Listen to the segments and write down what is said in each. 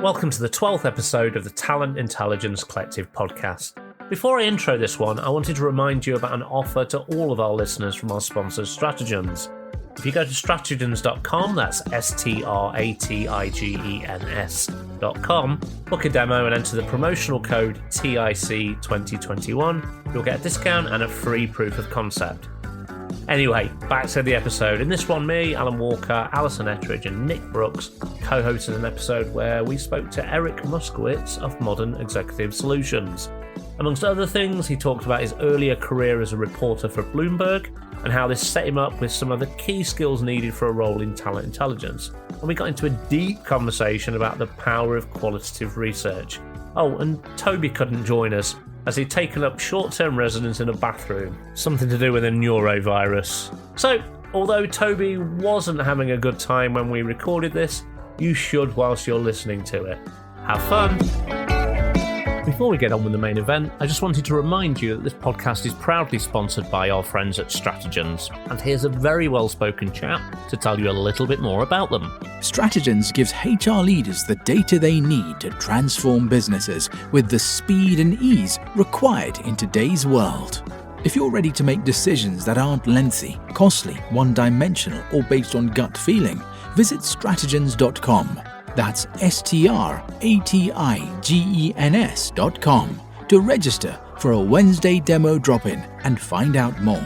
Welcome to the 12th episode of the Talent Intelligence Collective podcast. Before I intro this one, I wanted to remind you about an offer to all of our listeners from our sponsor, Stratagens. If you go to stratagens.com, that's stratigens.com, book a demo and enter the promotional code TIC2021, you'll get a discount and a free proof of concept. Anyway, back to the episode. In this one, me, Alan Walker, Alison, Ettridge and Nick Brooks co-hosted an episode where we spoke to Eric Moskowitz of Modern Executive Solutions. Amongst other things, he talked about his earlier career as a reporter for Bloomberg and how this set him up with some of the key skills needed for a role in talent intelligence. And we got into a deep conversation about the power of qualitative research. Oh, and Toby couldn't join us, as he'd taken up short-term residence in a bathroom, something to do with a neurovirus. So, although Toby wasn't having a good time when we recorded this, you should whilst you're listening to it. Have fun! Before we get on with the main event, I just wanted to remind you that this podcast is proudly sponsored by our friends at Stratagens, and here's a very well-spoken chap to tell you a little bit more about them. Stratagens gives HR leaders the data they need to transform businesses with the speed and ease required in today's world. If you're ready to make decisions that aren't lengthy, costly, one-dimensional, or based on gut feeling, visit stratagens.com. That's stratigens.com to register for a Wednesday demo drop-in and find out more.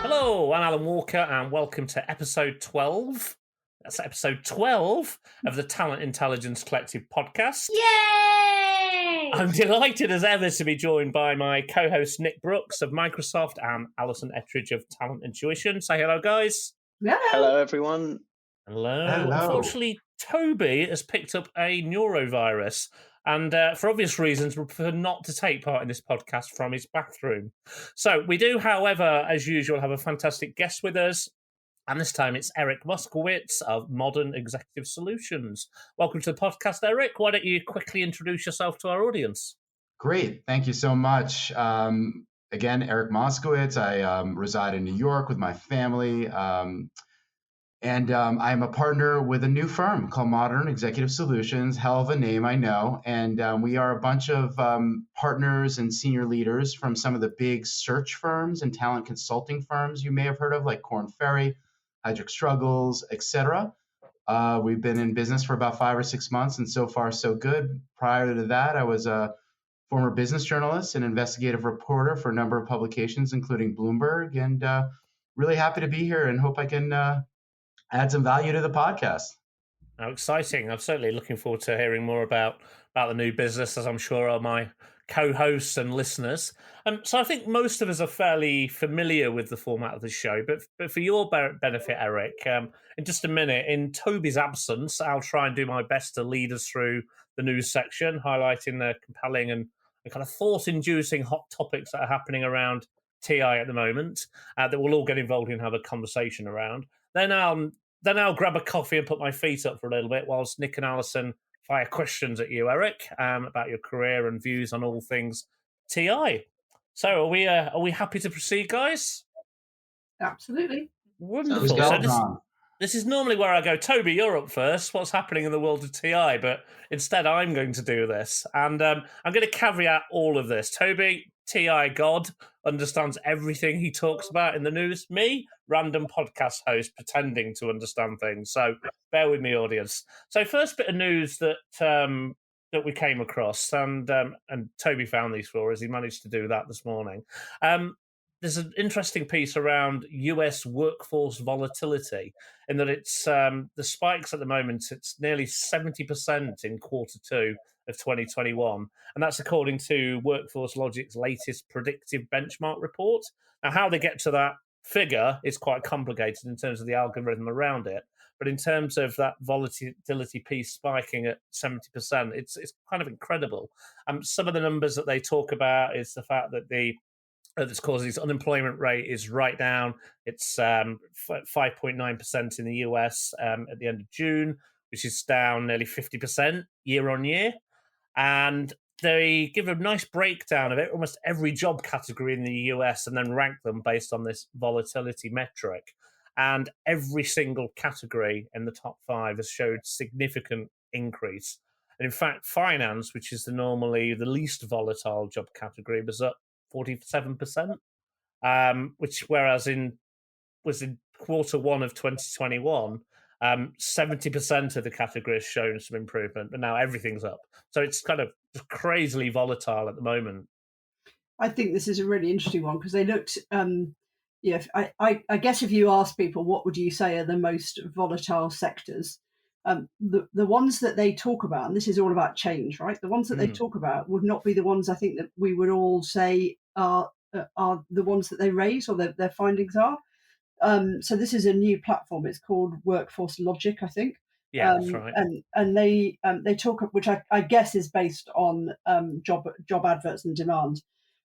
Hello, I'm Alan Walker and welcome to episode 12. That's episode 12 of the Talent Intelligence Collective podcast. Yay! I'm delighted as ever to be joined by my co-host Nick Brooks of Microsoft and Alison Ettridge of Talent Intuition. Say hello, guys. Hello, everyone. Hello. Hello. Unfortunately, Toby has picked up a neurovirus and for obvious reasons would prefer not to take part in this podcast from his bathroom. So we do, however, as usual, have a fantastic guest with us. And this time it's Eric Moskowitz of Modern Executive Solutions. Welcome to the podcast, Eric. Why don't you quickly introduce yourself to our audience? Great. Thank you so much. Again, Eric Moskowitz. I reside in New York with my family. And I'm a partner with a new firm called Modern Executive Solutions. Hell of a name, I know. And we are a bunch of partners and senior leaders from some of the big search firms and talent consulting firms you may have heard of, like Korn Ferry, Heidrick Struggles, etc. We've been in business for about 5 or 6 months, and so far, so good. Prior to that, I was a former business journalist and investigative reporter for a number of publications, including Bloomberg. And really happy to be here and hope I can add some value to the podcast. How exciting. I'm certainly looking forward to hearing more about the new business, as I'm sure are my co-hosts and listeners. So I think most of us are fairly familiar with the format of the show, but for your benefit, Eric, in just a minute, in Toby's absence, I'll try and do my best to lead us through the news section, highlighting the compelling and kind of thought-inducing hot topics that are happening around TI at the moment that we'll all get involved in and have a conversation around. Then I'll grab a coffee and put my feet up for a little bit whilst Nick and Alison fire questions at you, Eric, about your career and views on all things TI. So are we happy to proceed, guys? Absolutely. Wonderful. So this is normally where I go, Toby, you're up first. What's happening in the world of TI? But instead, I'm going to do this. And I'm going to caveat all of this. Toby, TI God, understands everything he talks about in the news. Me, random podcast host pretending to understand things. So bear with me, audience. So first bit of news that we came across, and Toby found these for us. He managed to do that this morning. There's an interesting piece around US workforce volatility in that it's the spikes at the moment, it's nearly 70% in quarter two of 2021. And that's according to Workforce Logic's latest predictive benchmark report. Now, how they get to that figure is quite complicated in terms of the algorithm around it. But in terms of that volatility piece spiking at 70%, it's kind of incredible. Some of the numbers that they talk about is the fact that that's causing this unemployment rate is right down. It's 5.9% in the US at the end of June, which is down nearly 50% year on year. And they give a nice breakdown of it, almost every job category in the US, and then rank them based on this volatility metric. and every single category in the top 5 has showed significant increase. And in fact, finance, which is normally the least volatile job category, was up 47%, which whereas was in quarter 1 of 2021, 70% of the category has shown some improvement, but now everything's up. So it's kind of crazily volatile at the moment. I think this is a really interesting one because they looked. I guess if you ask people what would you say are the most volatile sectors, the ones that they talk about, and this is all about change, right? The ones that they talk about would not be the ones I think that we would all say are the ones that they raise or their findings are. So this is a new platform. It's called Workforce Logic, I think. Yeah, that's right. And they talk, which I guess is based on job adverts and demand.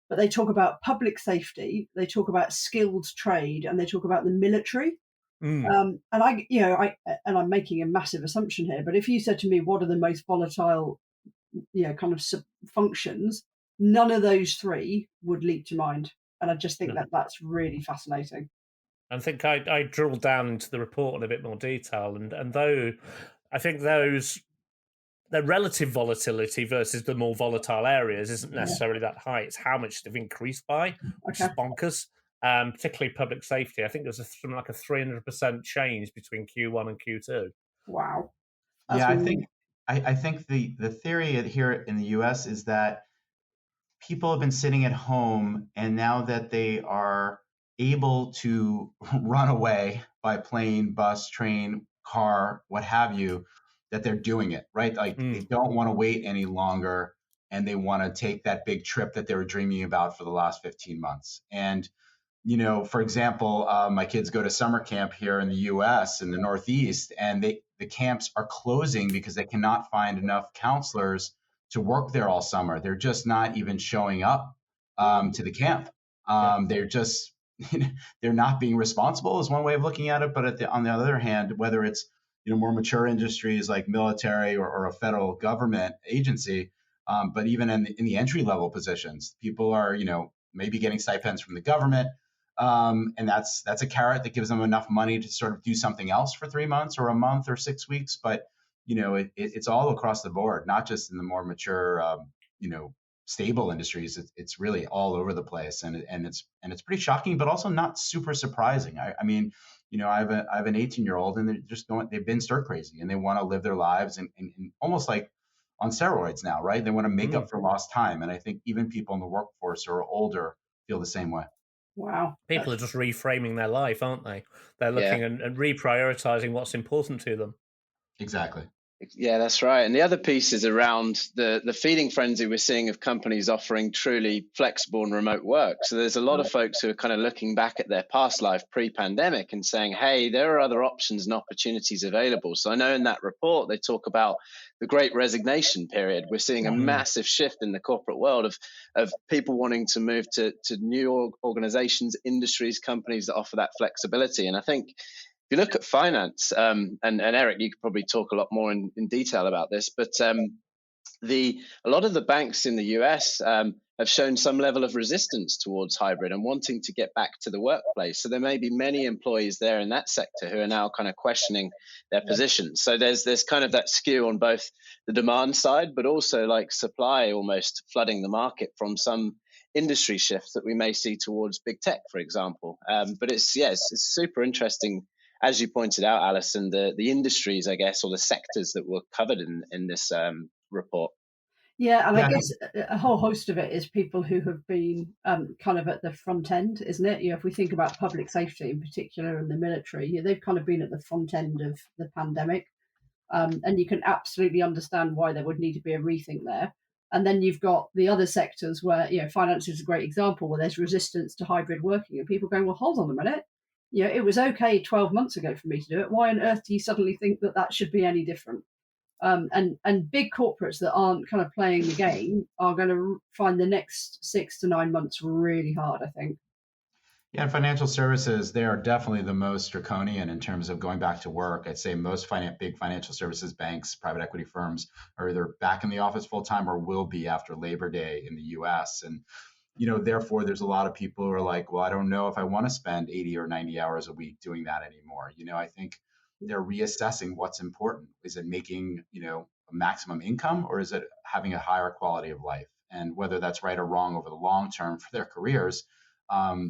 But they talk about public safety, they talk about skilled trade, and they talk about the military. And I'm making a massive assumption here, but if you said to me, what are the most volatile, kind of functions, none of those 3 would leap to mind. And I just think that's really fascinating. I think I drilled down into the report in a bit more detail, and though I think the relative volatility versus the more volatile areas isn't necessarily that high. It's how much they've increased by, which is bonkers. Particularly public safety. I think there's something like a 300% change between Q1 and Q2. Wow. I think the theory here in the US is that people have been sitting at home, and now that they are able to run away by plane, bus, train, car, what have you, that they're doing it, right? Like they don't want to wait any longer, and they want to take that big trip that they were dreaming about for the last 15 months. And, for example, my kids go to summer camp here in the US in the Northeast, and the camps are closing because they cannot find enough counselors to work there all summer. They're just not even showing up to the camp. They're just, they're not being responsible is one way of looking at it. But on the other hand, whether it's more mature industries like military or a federal government agency, but even in the entry level positions, people are maybe getting stipends from the government, and that's a carrot that gives them enough money to sort of do something else for 3 months or a month or 6 weeks. But it's all across the board, not just in the more mature stable industries. It's really all over the place, and it's pretty shocking, but also not super surprising. I mean, I have an 18-year-old, and they've been stir crazy, and they want to live their lives and almost like on steroids now, right? They want to make up for lost time. And I think even people in the workforce who are older feel the same way. Wow. People are just reframing their life, aren't they? They're looking and reprioritizing what's important to them. Exactly. Yeah, that's right. And the other piece is around the feeding frenzy we're seeing of companies offering truly flexible and remote work. So there's a lot of folks who are kind of looking back at their past life pre-pandemic and saying, hey, there are other options and opportunities available. So I know in that report, they talk about the great resignation period. We're seeing a massive shift in the corporate world of people wanting to move to new organizations, industries, companies that offer that flexibility. And I think if you look at finance, and Eric, you could probably talk a lot more in detail about this, but a lot of the banks in the US have shown some level of resistance towards hybrid and wanting to get back to the workplace. So there may be many employees there in that sector who are now kind of questioning their positions. So there's kind of that skew on both the demand side, but also like supply almost flooding the market from some industry shifts that we may see towards big tech, for example. But it's super interesting. As you pointed out, Alison, the industries, I guess, or the sectors that were covered in this report. Yeah, and I guess a whole host of it is people who have been kind of at the front end, isn't it? If we think about public safety in particular and the military, they've kind of been at the front end of the pandemic. And you can absolutely understand why there would need to be a rethink there. And then you've got the other sectors where, finance is a great example, where there's resistance to hybrid working and people going, well, hold on a minute. It was okay 12 months ago for me to do it. Why on earth do you suddenly think that should be any different? And big corporates that aren't kind of playing the game are going to find the next 6 to 9 months really hard, I think. Yeah, in financial services, they are definitely the most draconian in terms of going back to work. I'd say most big financial services banks, private equity firms are either back in the office full time or will be after Labor Day in the US. And therefore there's a lot of people who are like, well, I don't know if I want to spend 80 or 90 hours a week doing that anymore. I think they're reassessing what's important. Is it making, a maximum income, or is it having a higher quality of life? And whether that's right or wrong over the long term for their careers,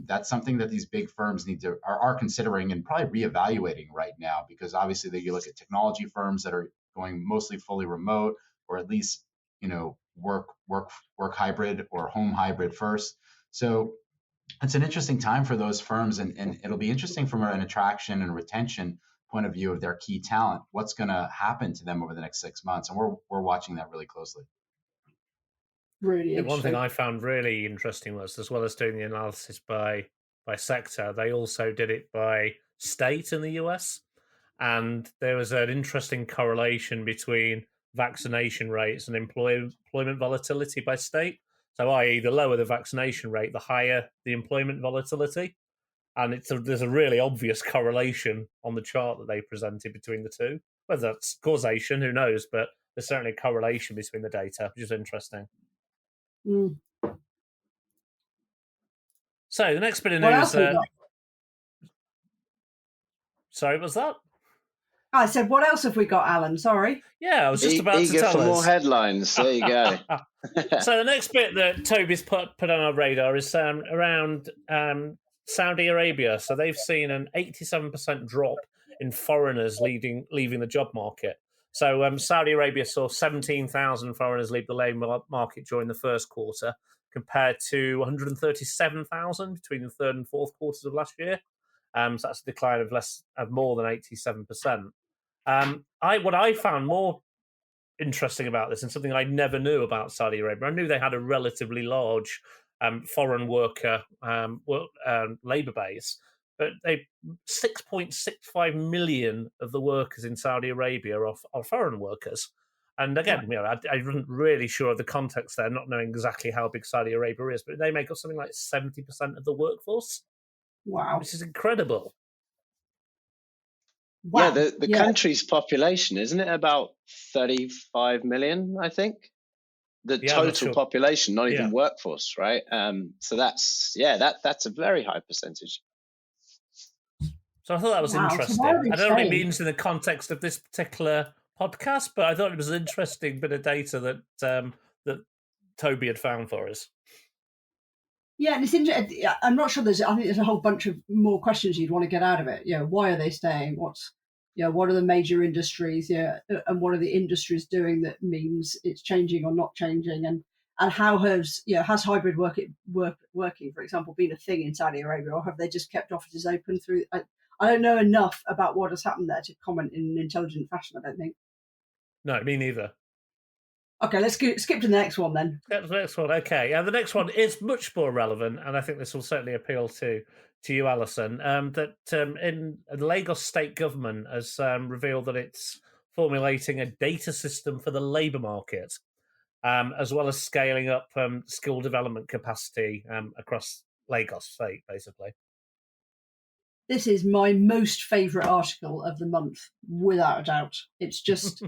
that's something that these big firms are considering and probably reevaluating right now, because obviously you look at technology firms that are going mostly fully remote, or at least, work hybrid or home hybrid first. So it's an interesting time for those firms, and it'll be interesting from an attraction and retention point of view of their key talent. What's going to happen to them over the next 6 months, and we're watching that really closely. Really interesting. One thing I found really interesting was, as well as doing the analysis by sector, they also did it by state in the US, and there was an interesting correlation between vaccination rates and employment volatility by state. So, i.e., the lower the vaccination rate, the higher the employment volatility. And there's a really obvious correlation on the chart that they presented between the two. Whether that's causation, who knows? But there's certainly a correlation between the data, which is interesting. Mm. So the next bit of news. Sorry, what was that? I said, what else have we got, Alan? Sorry. Yeah, I was just about to tell for us. more headlines. There you go. So the next bit that Toby's put on our radar is around Saudi Arabia. So they've seen an 87% drop in foreigners leaving the job market. So Saudi Arabia saw 17,000 foreigners leave the labour market during the first quarter, compared to 137,000 between the third and fourth quarters of last year. So that's a decline of more than 87%. What I found more interesting about this, and something I never knew about Saudi Arabia, I knew they had a relatively large foreign worker labour base, but 6.65 million of the workers in Saudi Arabia are foreign workers. And again, I wasn't really sure of the context there, not knowing exactly how big Saudi Arabia is, but they make up something like 70% of the workforce. Wow. Which is incredible. Wow. Yeah, the country's population, isn't it about 35 million, I think? The total population, not even workforce, right? So that's a very high percentage. So I thought that was interesting. I don't know what it means in the context of this particular podcast, but I thought it was an interesting bit of data that Toby had found for us. Yeah, and it's interesting. I'm not sure. I think there's a whole bunch of more questions you'd want to get out of it. Why are they staying? What are the major industries? And what are the industries doing that means it's changing or not changing? And how has hybrid working, for example, been a thing in Saudi Arabia, or have they just kept offices open through? I don't know enough about what has happened there to comment in an intelligent fashion, I don't think. No, me neither. Okay, let's skip to the next one then. The next one, okay. The next one is much more relevant, and I think this will certainly appeal to you, Alison, that in the Lagos state government has revealed that it's formulating a data system for the labour market, as well as scaling up skill development capacity across Lagos state, basically. This is my most favourite article of the month, without a doubt. It's just,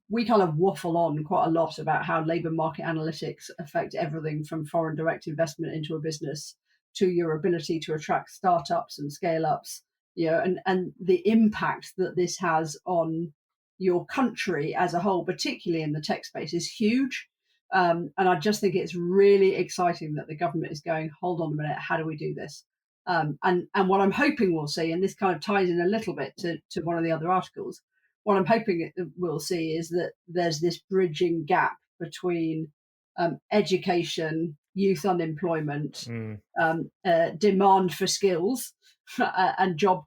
we kind of waffle on quite a lot about how labour market analytics affect everything from foreign direct investment into a business to your ability to attract startups and scale ups, and the impact that this has on your country as a whole, particularly in the tech space, is huge. And I just think it's really exciting that the government is going, hold on a minute, how do we do this? And what I'm hoping we'll see, and this kind of ties in a little bit to one of the other articles, what I'm hoping we'll see is that there's this bridging gap between education, youth unemployment, demand for skills, and job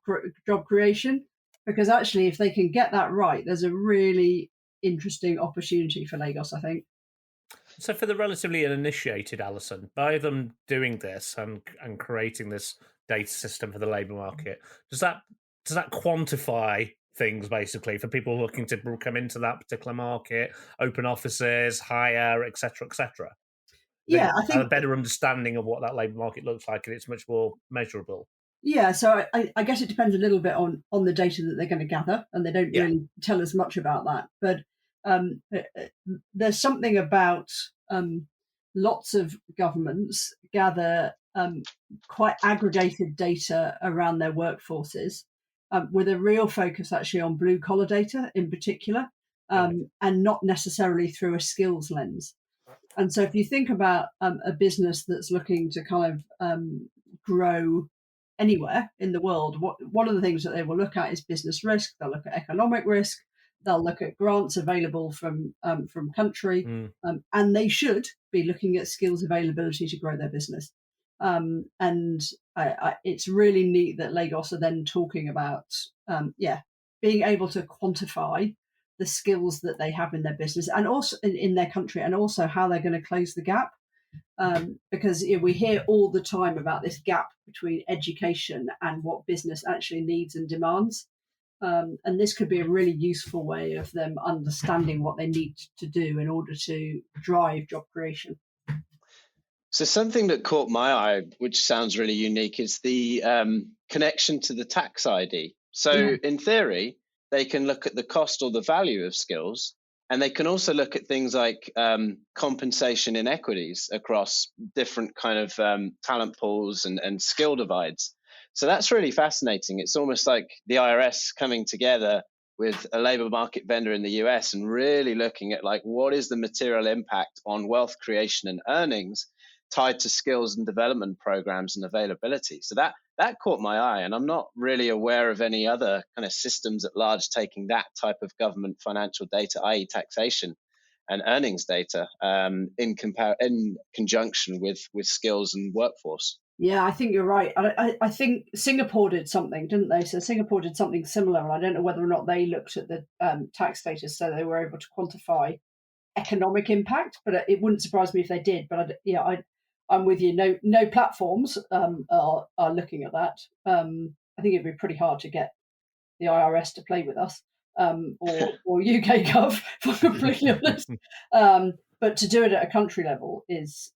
creation. Because actually, if they can get that right, there's a really interesting opportunity for Lagos, I think. So for the relatively uninitiated, Alison, by them doing this and creating this data system for the labour market, does that quantify things basically for people looking to come into that particular market, open offices, hire, etc., etc.? Yeah, I think have a better understanding of what that labour market looks like, and it's much more measurable. Yeah, so I guess it depends a little bit on the data that they're going to gather, and they don't really tell us much about that. But there's something about lots of governments gather quite aggregated data around their workforces, with a real focus actually on blue collar data in particular, and not necessarily through a skills lens. And so if you think about a business that's looking to kind of grow anywhere in the world, one of the things that they will look at is business risk. They'll look at economic risk. They'll look at grants available from country, and they should be looking at skills availability to grow their business. And it's really neat that Lagos are then talking about being able to quantify the skills that they have in their business and also in their country, and also how they're going to close the gap. Because we hear all the time about this gap between education and what business actually needs and demands. And this could be a really useful way of them understanding what they need to do in order to drive job creation. So something that caught my eye, which sounds really unique, is the connection to the tax ID. So in theory, they can look at the cost or the value of skills, and they can also look at things like compensation inequities across different kind of talent pools and skill divides. So that's really fascinating. It's almost like the IRS coming together with a labor market vendor in the US and really looking at like what is the material impact on wealth creation and earnings tied to skills and development programs and availability. So that caught my eye, and I'm not really aware of any other kind of systems at large taking that type of government financial data, i.e. taxation and earnings data, in conjunction with skills and workforce. Yeah, I think you're right. I think Singapore did something, didn't they? So Singapore did something similar, and I don't know whether or not they looked at the tax status, so they were able to quantify economic impact. But it wouldn't surprise me if they did. But I'm with you. No platforms are looking at that. I think it'd be pretty hard to get the IRS to play with us, or UK Gov, if I'm completely honest. But to do it at a country level is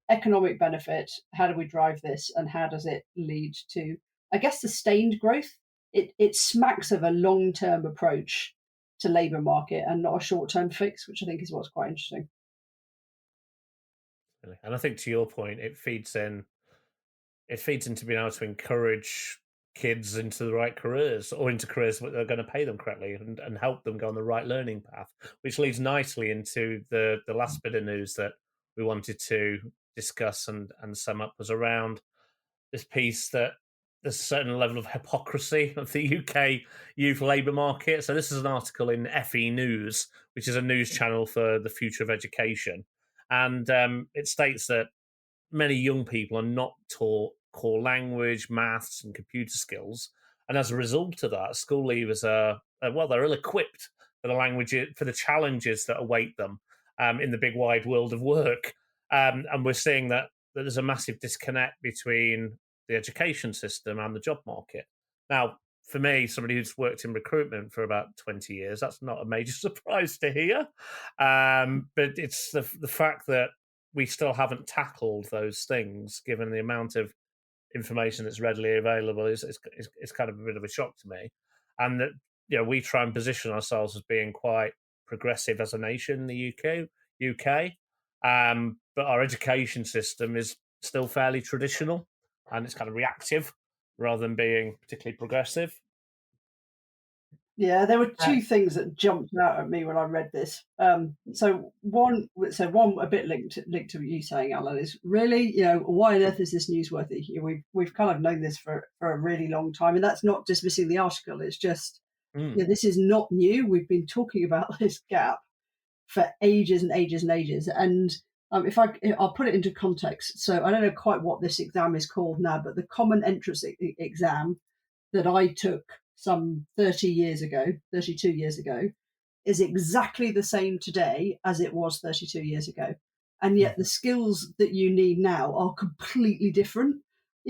economic benefit. How do we drive this, and how does it lead to, I guess, sustained growth? It smacks of a long-term approach to labour market and not a short-term fix, which I think is what's quite interesting. And I think to your point, it feeds into being able to encourage kids into the right careers, or into careers that are going to pay them correctly and help them go on the right learning path, which leads nicely into the last bit of news that we wanted to discuss and sum up, was around this piece that there's a certain level of hypocrisy of the UK youth labour market. So this is an article in FE News, which is a news channel for the future of education. And it states that many young people are not taught core language, maths, and computer skills. And as a result of that, school leavers are, they're ill-equipped for the challenges that await them in the big wide world of work. And we're seeing that there's a massive disconnect between the education system and the job market. Now, for me, somebody who's worked in recruitment for about 20 years, that's not a major surprise to hear. But it's the fact that we still haven't tackled those things, given the amount of information that's readily available, is kind of a bit of a shock to me. And that we try and position ourselves as being quite progressive as a nation in the UK. But our education system is still fairly traditional, and it's kind of reactive rather than being particularly progressive. Yeah, there were two things that jumped out at me when I read this. So one a bit linked to what you saying, Alan, is really, why on earth is this newsworthy? We've kind of known this for a really long time, and that's not dismissing the article. It's just this is not new. We've been talking about this gap for ages and ages and ages. And I'll put it into context. So I don't know quite what this exam is called now, but the common entrance exam that I took some 32 years ago, is exactly the same today as it was 32 years ago. And yet the skills that you need now are completely different.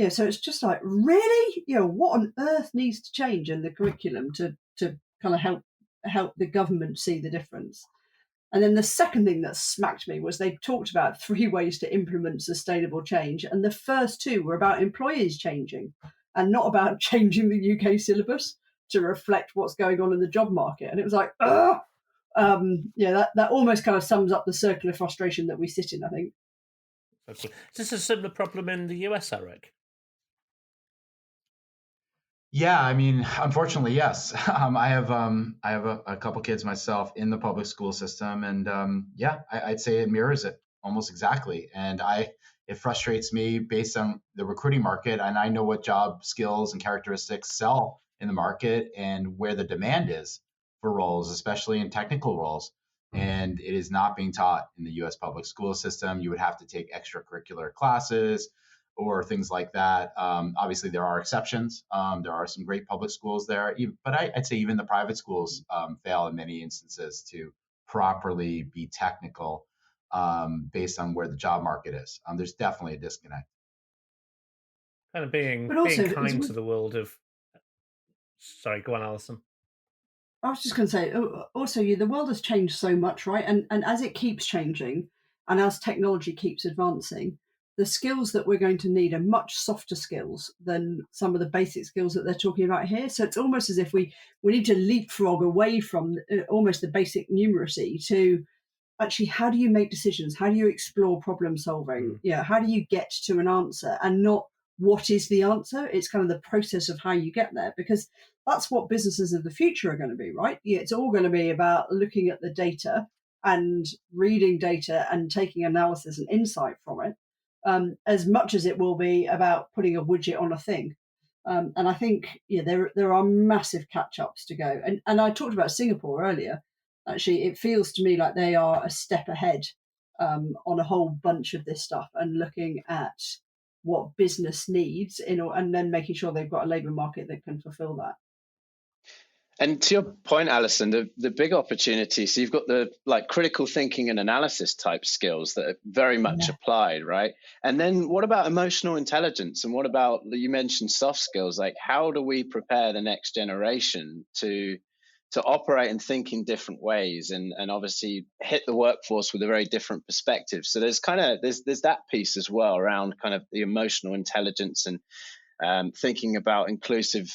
So it's just like, really? What on earth needs to change in the curriculum to kind of help the government see the difference? And then the second thing that smacked me was they talked about 3 ways to implement sustainable change. And the first 2 were about employees changing and not about changing the UK syllabus to reflect what's going on in the job market. And it was like, that almost kind of sums up the circle of frustration that we sit in, I think. Is this a similar problem in the US, Eric? Yeah, I mean, unfortunately, yes. I have a couple kids myself in the public school system, and yeah, I'd say it mirrors it almost exactly. And it frustrates me based on the recruiting market, and I know what job skills and characteristics sell in the market and where the demand is for roles, especially in technical roles. And it is not being taught in the U.S. public school system. You would have to take extracurricular classes or things like that. Obviously, there are exceptions. There are some great public schools there, but I'd say even the private schools fail in many instances to properly be technical based on where the job market is. There's definitely a disconnect. Kind of being kind to the world of. Sorry, go on, Alison. I was just going to say, also, the world has changed so much, right? And as it keeps changing, and as technology keeps advancing, the skills that we're going to need are much softer skills than some of the basic skills that they're talking about here. So it's almost as if we need to leapfrog away from almost the basic numeracy to actually, how do you make decisions? How do you explore problem solving? Yeah, how do you get to an answer, and not what is the answer? It's kind of the process of how you get there, because that's what businesses of the future are going to be, right? Yeah, it's all going to be about looking at the data and reading data and taking analysis and insight from it, as much as it will be about putting a widget on a thing. And I think there are massive catch-ups to go. And I talked about Singapore earlier. Actually, it feels to me like they are a step ahead on a whole bunch of this stuff, and looking at what business needs and then making sure they've got a labour market that can fulfil that. And to your point, Alison, the big opportunity, so you've got the critical thinking and analysis type skills that are very much applied, right? And then what about emotional intelligence? And what about, you mentioned soft skills, like how do we prepare the next generation to operate and think in different ways, and obviously hit the workforce with a very different perspective? So there's there's that piece as well around kind of the emotional intelligence and thinking about inclusive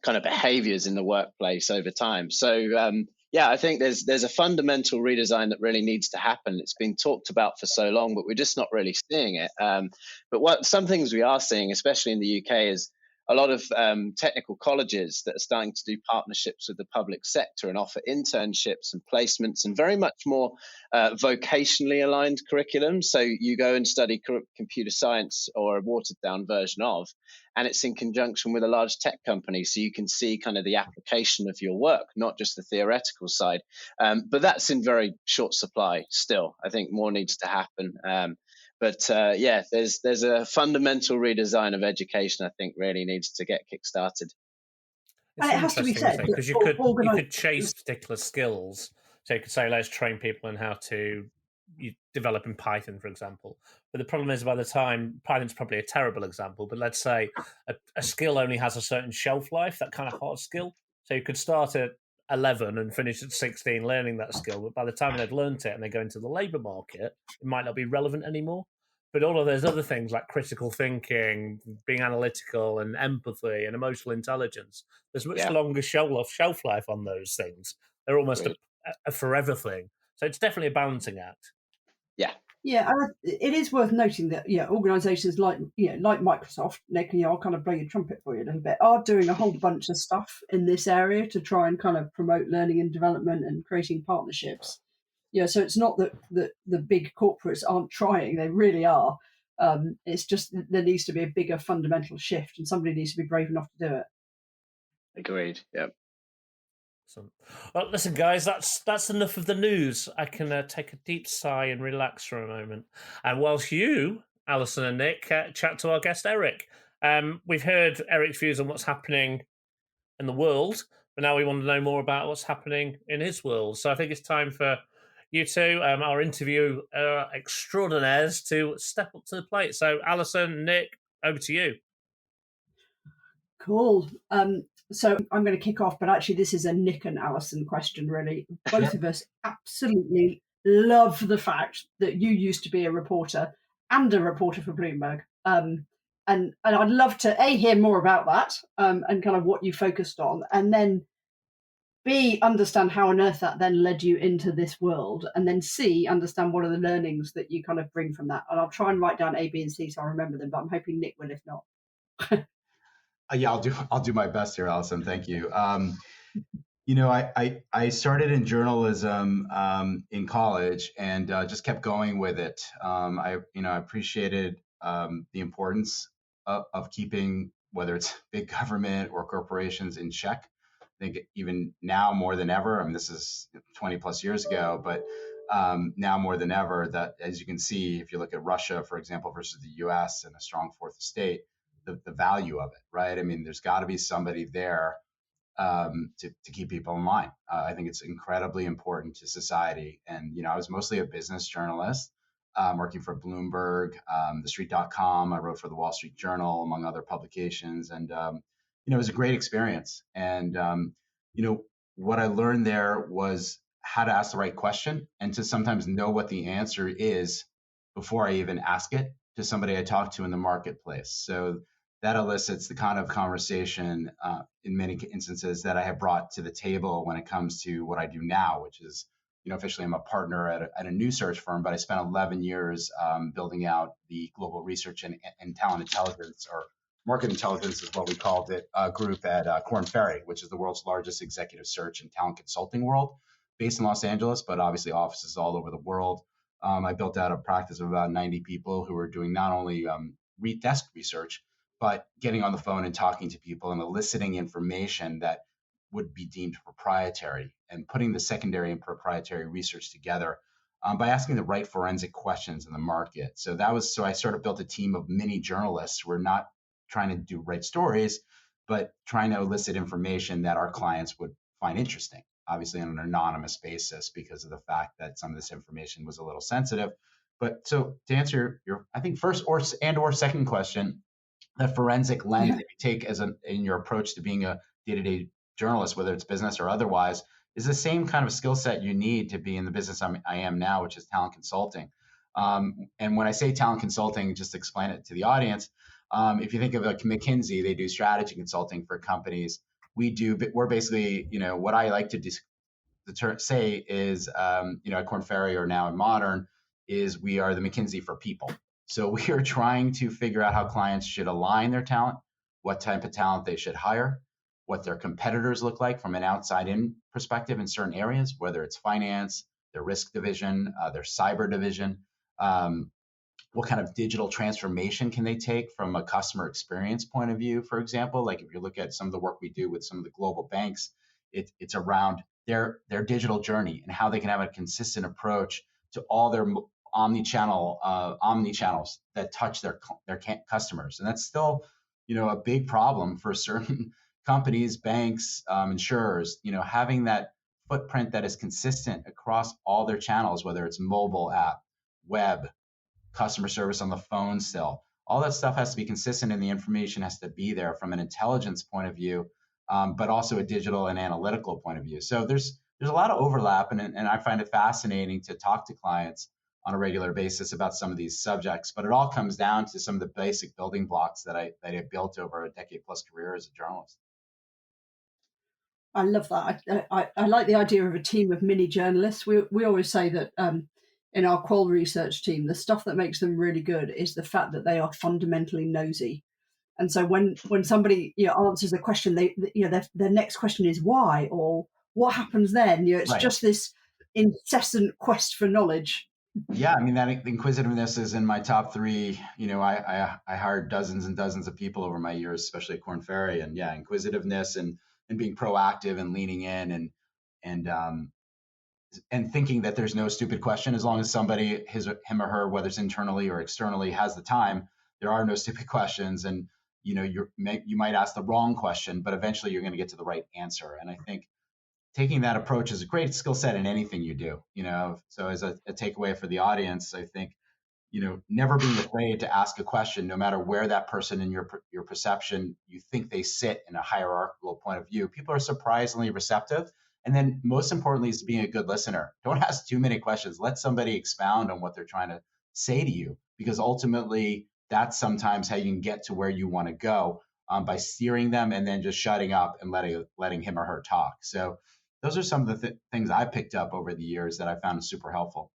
kind of behaviors in the workplace over time. So I think there's a fundamental redesign that really needs to happen. It's been talked about for so long, but we're just not really seeing it. But some things we are seeing, especially in the UK, is a lot of technical colleges that are starting to do partnerships with the public sector and offer internships and placements and very much more vocationally aligned curriculum. So you go and study computer science, or a watered down version of, and it's in conjunction with a large tech company. So you can see kind of the application of your work, not just the theoretical side. But that's in very short supply still. I think more needs to happen. But there's a fundamental redesign of education, I think, really needs to get kickstarted. And it has to be said, because you could chase particular skills. So you could say, let's train people in how to develop in Python, for example. But the problem is, by the time, Python's probably a terrible example, but let's say a skill only has a certain shelf life, that kind of hard skill. So you could start at 11 and finish at 16 learning that skill, but by the time they've learned it and they go into the labour market, it might not be relevant anymore. But all of those other things like critical thinking, being analytical, and empathy and emotional intelligence, there's much longer shelf life on those things. They're almost a forever thing. So it's definitely a balancing act. Yeah, it is worth noting that organisations like Microsoft, Nick, and I'll kind of blow your trumpet for you a little bit, are doing a whole bunch of stuff in this area to try and kind of promote learning and development and creating partnerships. So it's not that the big corporates aren't trying; they really are. It's just there needs to be a bigger fundamental shift, and somebody needs to be brave enough to do it. Agreed. Yep. Well, listen, guys, that's enough of the news. I can take a deep sigh and relax for a moment. And whilst you, Alison and Nick, chat to our guest, Eric. We've heard Eric's views on what's happening in the world, but now we want to know more about what's happening in his world. So I think it's time for you two, our interview extraordinaires, to step up to the plate. So, Alison, Nick, over to you. Cool. So I'm going to kick off, but actually this is a Nick and Alison question, really. Both of us absolutely love the fact that you used to be a reporter and a reporter for Bloomberg. And I'd love to, hear more about that and kind of what you focused on. And then, B, understand how on earth that then led you into this world, and then C, understand what are the learnings that you kind of bring from that. And I'll try and write down A, B, and C so I remember them, but I'm hoping Nick will if not. Yeah, I'll do my best here, Alison. Thank you. You know, I started in journalism in college and just kept going with it. I appreciated the importance of keeping, whether it's big government or corporations, in check. I think even now more than ever. I mean, this is 20 plus years ago, but now more than ever, that, as you can see, if you look at Russia, for example, versus the U.S. and a strong fourth estate, the value of it, right? I mean, there's got to be somebody there to keep people in line. I think it's incredibly important to society. And, you know, I was mostly a business journalist, working for Bloomberg, TheStreet.com. I wrote for the Wall Street Journal, among other publications. And, you know, it was a great experience. And, you know, what I learned there was how to ask the right question and to sometimes know what the answer is before I even ask it to somebody I talk to in the marketplace. So that elicits the kind of conversation in many instances that I have brought to the table when it comes to what I do now, which is, you know, officially I'm a partner at a new search firm, but I spent 11 years building out the global research and talent intelligence, or market intelligence is what we called it, group at Korn Ferry, which is the world's largest executive search and talent consulting world, based in Los Angeles, but obviously offices all over the world. I built out a practice of about 90 people who were doing not only desk research, but getting on the phone and talking to people and eliciting information that would be deemed proprietary, and putting the secondary and proprietary research together by asking the right forensic questions in the market. So I sort of built a team of mini journalists who are not trying to write stories, but trying to elicit information that our clients would find interesting, obviously on an anonymous basis because of the fact that some of this information was a little sensitive. But so to answer your, I think, first or second question, the forensic lens that you take in your approach to being a day-to-day journalist, whether it's business or otherwise, is the same kind of skill set you need to be in the business I am now, which is talent consulting. And when I say talent consulting, just to explain it to the audience, if you think of like McKinsey, they do strategy consulting for companies. We're basically, you know, what I like to say is, you know, at Korn Ferry or now in Modern, is we are the McKinsey for people. So we are trying to figure out how clients should align their talent, what type of talent they should hire, what their competitors look like from an outside-in perspective in certain areas, whether it's finance, their risk division, their cyber division, what kind of digital transformation can they take from a customer experience point of view, for example. Like if you look at some of the work we do with some of the global banks, it's around their digital journey and how they can have a consistent approach to all their omnichannels that touch their customers. And that's still, you know, a big problem for certain companies, banks, insurers, you know, having that footprint that is consistent across all their channels, whether it's mobile app, web, customer service on the phone still. All that stuff has to be consistent and the information has to be there from an intelligence point of view, but also a digital and analytical point of view. So there's a lot of overlap, and I find it fascinating to talk to clients on a regular basis about some of these subjects, but it all comes down to some of the basic building blocks that I built over a decade plus career as a journalist. I love that. I like the idea of a team of mini journalists. We always say that in our qual research team, the stuff that makes them really good is the fact that they are fundamentally nosy. And so when somebody, you know, answers a question, their next question is why, or what happens then. You know, it's just this incessant quest for knowledge. Yeah, I mean, that inquisitiveness is in my top three. You know, I hired dozens and dozens of people over my years, especially at Korn Ferry, and yeah, inquisitiveness and being proactive and leaning in and thinking that there's no stupid question as long as somebody, him or her, whether it's internally or externally, has the time. There are no stupid questions, and you know, you might ask the wrong question, but eventually you're going to get to the right answer. And I think taking that approach is a great skill set in anything you do, you know. So as a takeaway for the audience, I think, you know, never being afraid to ask a question, no matter where that person in your perception, you think they sit in a hierarchical point of view. People are surprisingly receptive. And then most importantly is being a good listener. Don't ask too many questions. Let somebody expound on what they're trying to say to you, because ultimately that's sometimes how you can get to where you want to go, by steering them and then just shutting up and letting him or her talk. So those are some of the things I picked up over the years that I found super helpful.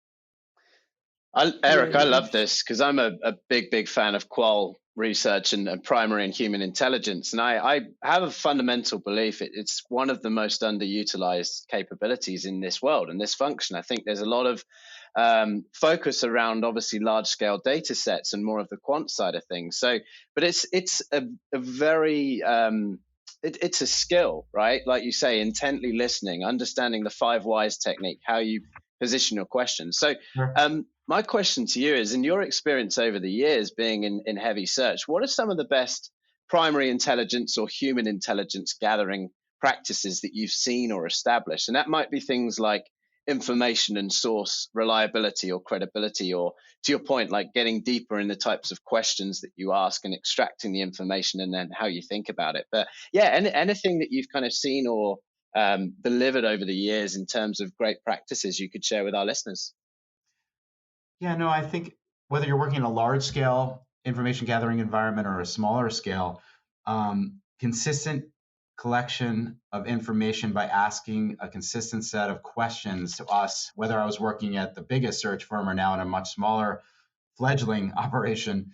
Eric, I love this because I'm a big fan of qual research and primary and human intelligence. And I have a fundamental belief it's one of the most underutilized capabilities in this world and this function. I think there's a lot of focus around obviously large scale data sets and more of the quant side of things. So, but it's a very it's a skill, right? Like you say, intently listening, understanding the 5 whys technique, how you position your questions. So my question to you is, in your experience over the years being in heavy search, what are some of the best primary intelligence or human intelligence gathering practices that you've seen or established? And that might be things like information and source reliability or credibility, or to your point, like getting deeper in the types of questions that you ask and extracting the information and then how you think about it. But yeah, anything that you've kind of seen or delivered over the years in terms of great practices you could share with our listeners? Yeah, no, I think whether you're working in a large scale information gathering environment or a smaller scale, consistent collection of information by asking a consistent set of questions to us, whether I was working at the biggest search firm or now in a much smaller fledgling operation,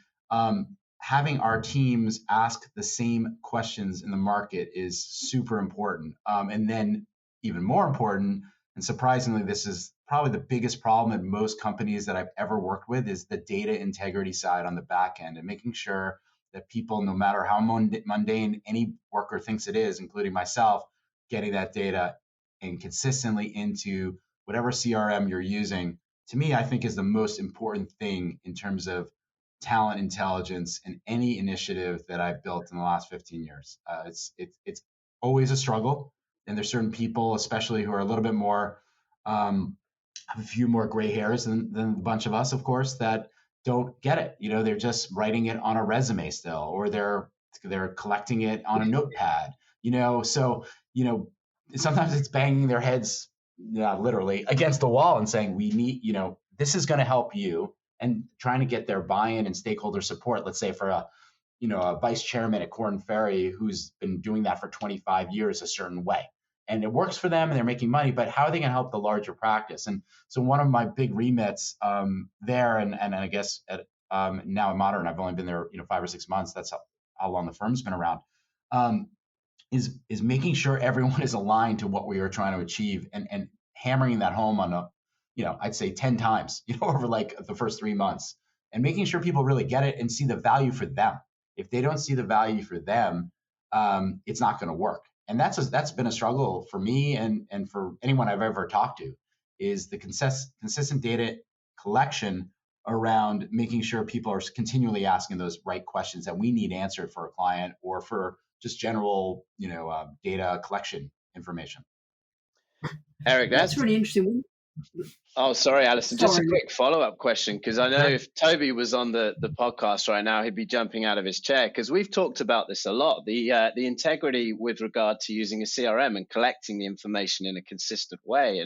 having our teams ask the same questions in the market is super important. And then even more important, and surprisingly, this is probably the biggest problem in most companies that I've ever worked with, is the data integrity side on the back end, and making sure that people, no matter how mundane any worker thinks it is, including myself, getting that data and consistently into whatever CRM you're using, to me, I think is the most important thing in terms of talent intelligence in any initiative that I've built in the last 15 years. It's always a struggle. And there's certain people, especially who are a little bit more, have a few more gray hairs than a bunch of us, of course, that don't get it. You know, they're just writing it on a resume still, or they're collecting it on a notepad, you know. So, you know, sometimes it's banging their heads, literally against the wall and saying, we need, you know, this is going to help you, and trying to get their buy-in and stakeholder support, let's say for a vice chairman at Korn Ferry who's been doing that for 25 years a certain way. And it works for them and they're making money, but how are they going to help the larger practice? And so one of my big remits there, and I guess now at Modern, I've only been there 5 or 6 months. That's how long the firm's been around. Is making sure everyone is aligned to what we are trying to achieve, and hammering that home on I'd say 10 times, over like the first 3 months, and making sure people really get it and see the value for them. If they don't see the value for them, it's not going to work. And that's been a struggle for me and for anyone I've ever talked to, is the consistent data collection around making sure people are continually asking those right questions that we need answered for a client or for just general, data collection information. Eric, that's really interesting. Oh, sorry, Alison. Just a quick follow-up question, because I know if Toby was on the podcast right now, he'd be jumping out of his chair, because we've talked about this a lot, the integrity with regard to using a CRM and collecting the information in a consistent way.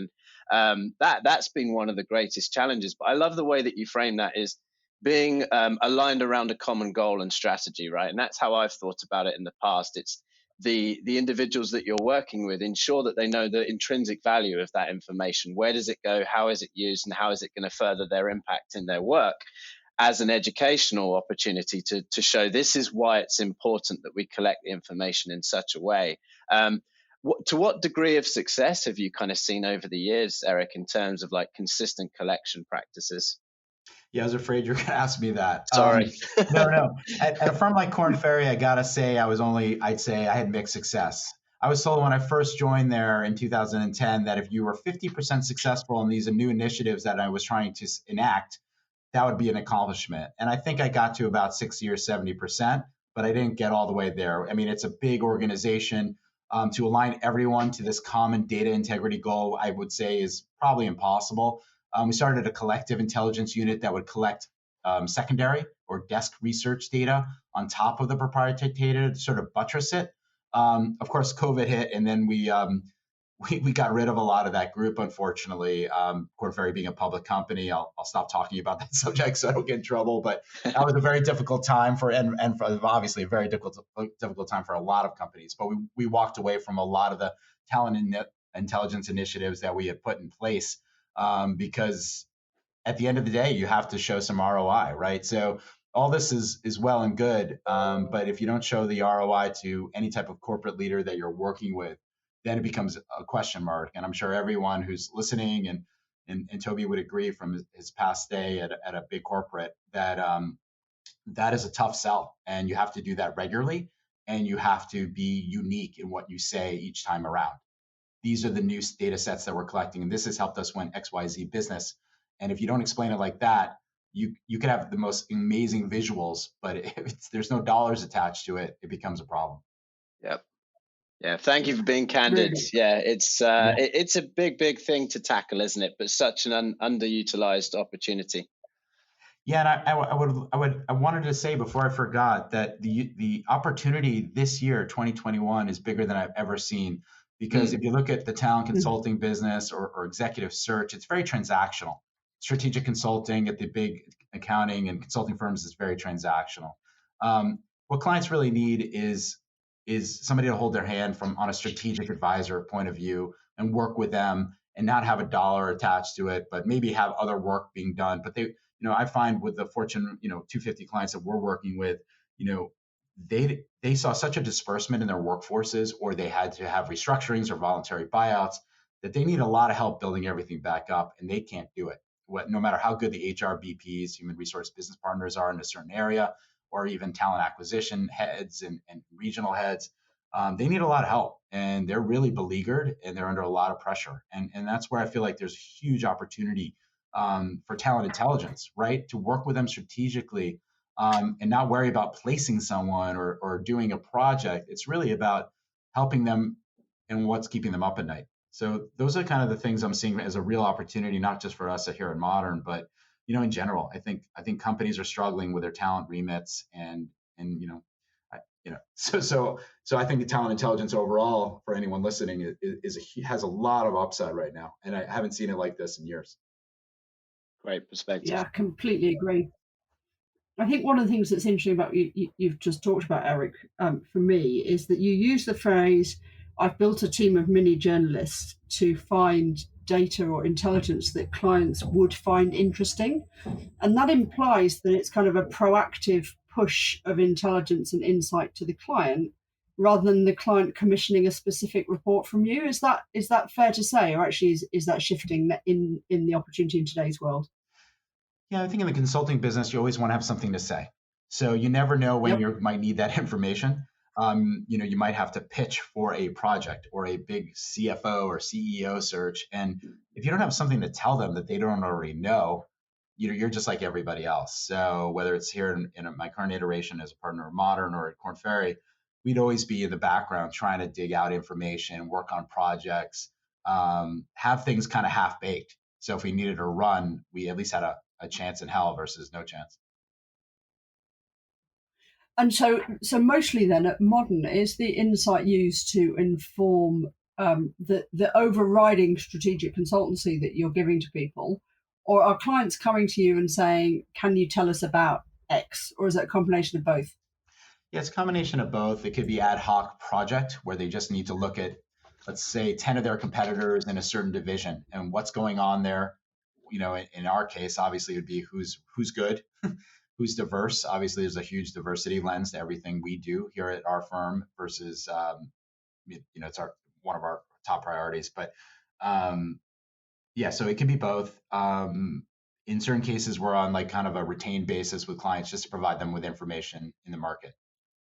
And that's been one of the greatest challenges. But I love the way that you frame that, is being aligned around a common goal and strategy, right? And that's how I've thought about it in the past. It's the individuals that you're working with, ensure that they know the intrinsic value of that information. Where does it go? How is it used? And how is it going to further their impact in their work, as an educational opportunity to show this is why it's important that we collect the information in such a way. To what degree of success have you kind of seen over the years, Eric, in terms of like consistent collection practices? Yeah, I was afraid you were going to ask me that. Sorry. No. At a firm like Korn Ferry, I got to say I'd say I had mixed success. I was told when I first joined there in 2010 that if you were 50% successful in these new initiatives that I was trying to enact, that would be an accomplishment. And I think I got to about 60 or 70%, but I didn't get all the way there. I mean, it's a big organization. To align everyone to this common data integrity goal, I would say, is probably impossible. We started a collective intelligence unit that would collect secondary or desk research data on top of the proprietary data to sort of buttress it. Of course, COVID hit, and then we got rid of a lot of that group, unfortunately. Korn Ferry being a public company, I'll stop talking about that subject so I don't get in trouble. But that was a very difficult time and for obviously a very difficult time for a lot of companies. But we walked away from a lot of the talent intelligence initiatives that we had put in place, because at the end of the day, you have to show some ROI, right? So all this is well and good, but if you don't show the ROI to any type of corporate leader that you're working with, then it becomes a question mark. And I'm sure everyone who's listening and Toby would agree from his past day at a big corporate that that is a tough sell, and you have to do that regularly, and you have to be unique in what you say each time around. These are the new data sets that we're collecting, and this has helped us win XYZ business. And if you don't explain it like that, you could have the most amazing visuals, but if there's no dollars attached to it, it becomes a problem. Yep. Yeah. Thank you for being candid. Really? Yeah. It's a big thing to tackle, isn't it? But such an underutilized opportunity. Yeah, and I wanted to say before I forgot that the opportunity this year, 2021, is bigger than I've ever seen. Because if you look at the talent consulting business or executive search, it's very transactional. Strategic consulting at the big accounting and consulting firms is very transactional. What clients really need is somebody to hold their hand on a strategic advisor point of view and work with them and not have a dollar attached to it, but maybe have other work being done. But I find with the Fortune, 250 clients that we're working with, they saw such a disbursement in their workforces, or they had to have restructurings or voluntary buyouts, that they need a lot of help building everything back up, and they can't do it. No matter how good the HR BPs, human resource business partners, are in a certain area, or even talent acquisition heads and regional heads, they need a lot of help, and they're really beleaguered, and they're under a lot of pressure. And that's where I feel like there's a huge opportunity for talent intelligence, right? To work with them strategically, and not worry about placing someone or doing a project. It's really about helping them and what's keeping them up at night. So those are kind of the things I'm seeing as a real opportunity, not just for us here at Modern, but in general. I think companies are struggling with their talent remits, and so I think the talent intelligence overall, for anyone listening, has a lot of upside right now, and I haven't seen it like this in years. Great perspective. Yeah, completely agree. I think one of the things that's interesting about you've just talked about, Eric, for me, is that you use the phrase, I've built a team of mini journalists to find data or intelligence that clients would find interesting. And that implies that it's kind of a proactive push of intelligence and insight to the client, rather than the client commissioning a specific report from you. Is that fair to say, or actually is that shifting in the opportunity in today's world? Yeah, I think in the consulting business, you always want to have something to say. So you never know when you might need that information. You might have to pitch for a project or a big CFO or CEO search. And if you don't have something to tell them that they don't already know, you're just like everybody else. So whether it's here in my current iteration as a partner of Modern or at Korn Ferry, we'd always be in the background trying to dig out information, work on projects, have things kind of half-baked. So if we needed a run, we at least had a chance in hell versus no chance. And so mostly then at Modern, is the insight used to inform the overriding strategic consultancy that you're giving to people, or are clients coming to you and saying, can you tell us about X, or is it a combination of both? Yeah, it's a combination of both. It could be ad hoc project where they just need to look at, let's say, 10 of their competitors in a certain division and what's going on there. In our case, obviously, it would be who's good, who's diverse. Obviously, there's a huge diversity lens to everything we do here at our firm versus, it's one of our top priorities. But so it can be both. In certain cases, we're on like kind of a retained basis with clients just to provide them with information in the market